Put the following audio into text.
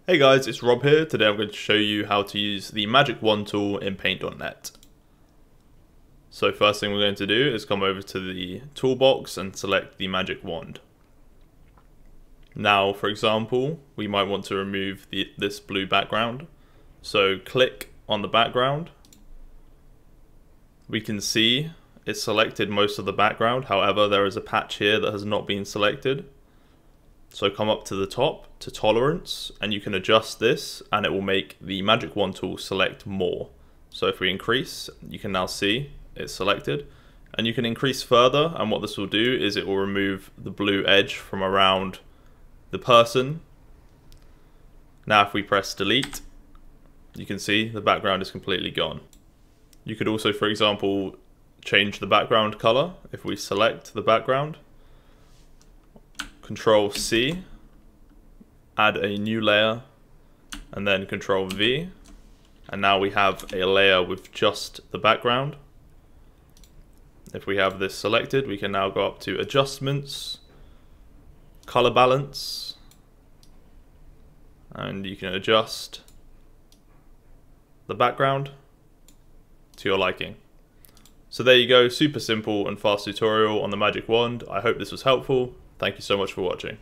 Hey guys, it's Rob here. Today I'm going to show you how to use the Magic Wand tool in Paint.net. So first thing we're going to do is come over to the toolbox and select the Magic Wand. Now, for example, we might want to remove this blue background. So click on the background. We can see it's selected most of the background. However, there is a patch here that has not been selected. So come up to the top to tolerance and you can adjust this and it will make the Magic Wand tool select more. So if we increase, you can now see it's selected, and you can increase further, and what this will do is it will remove the blue edge from around the person. Now if we press delete, you can see the background is completely gone. You could also, for example, change the background color. If we select the background, Control C, add a new layer, and then Control V, and now we have a layer with just the background. If we have this selected, we can now go up to Adjustments, Color Balance, and you can adjust the background to your liking. So there you go, super simple and fast tutorial on the Magic Wand. I hope this was helpful. Thank you so much for watching.